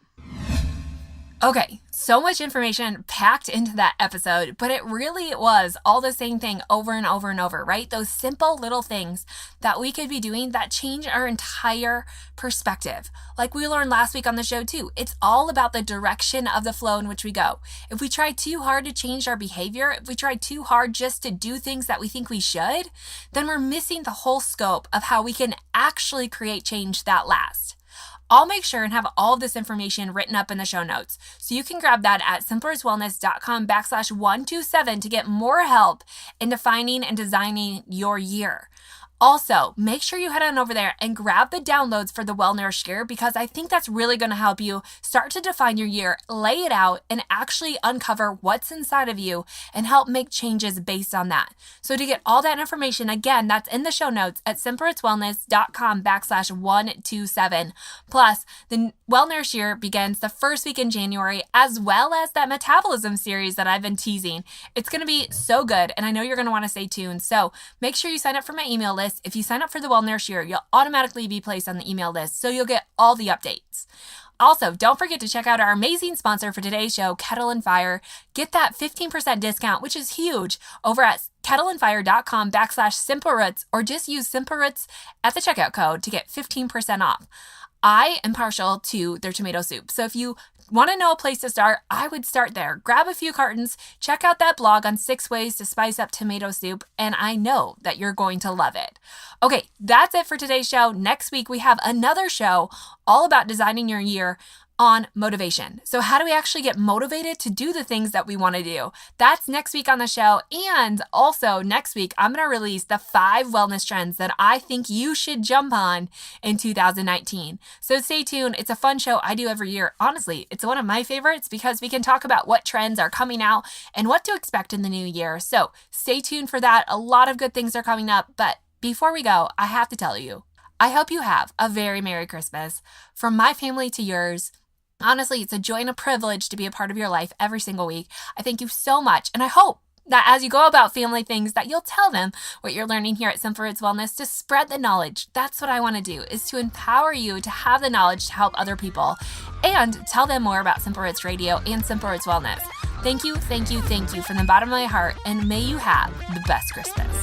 Okay, so much information packed into that episode, but it really was all the same thing over and over and over, right? Those simple little things that we could be doing that change our entire perspective. Like we learned last week on the show too, it's all about the direction of the flow in which we go. If we try too hard to change our behavior, if we try too hard just to do things that we think we should, then we're missing the whole scope of how we can actually create change that lasts. I'll make sure and have all of this information written up in the show notes. So you can grab that at simplerswellness.com/127 to get more help in defining and designing your year. Also, make sure you head on over there and grab the downloads for the Well-Nourished Year, because I think that's really going to help you start to define your year, lay it out, and actually uncover what's inside of you and help make changes based on that. So to get all that information, again, that's in the show notes at simplerswellness.com/127. Plus, the Well-Nourished Year begins the first week in January, as well as that metabolism series that I've been teasing. It's going to be so good, and I know you're going to want to stay tuned. So make sure you sign up for my email list. If you sign up for the Well-Nourished Year, you'll automatically be placed on the email list, so you'll get all the updates. Also, don't forget to check out our amazing sponsor for today's show, Kettle and Fire. Get that 15% discount, which is huge, over at kettleandfire.com/simpleroots, or just use Simple Roots at the checkout code to get 15% off. I am partial to their tomato soup, so if you want to know a place to start, I would start there. Grab a few cartons, check out that blog on 6 ways to spice up tomato soup, and I know that you're going to love it. Okay, that's it for today's show. Next week, we have another show all about designing your year on motivation. So how do we actually get motivated to do the things that we want to do? That's next week on the show. And also next week, I'm going to release the 5 wellness trends that I think you should jump on in 2019. So stay tuned. It's a fun show I do every year. Honestly, it's one of my favorites because we can talk about what trends are coming out and what to expect in the new year. So stay tuned for that. A lot of good things are coming up. But before we go, I have to tell you, I hope you have a very Merry Christmas. From my family to yours. Honestly, it's a joy and a privilege to be a part of your life every single week. I thank you so much, and I hope that as you go about family things that you'll tell them what you're learning here at Simple Roots Wellness to spread the knowledge. That's what I want to do, is to empower you to have the knowledge to help other people and tell them more about Simple Roots Radio and Simple Roots Wellness. Thank you, thank you, thank you from the bottom of my heart, and may you have the best Christmas.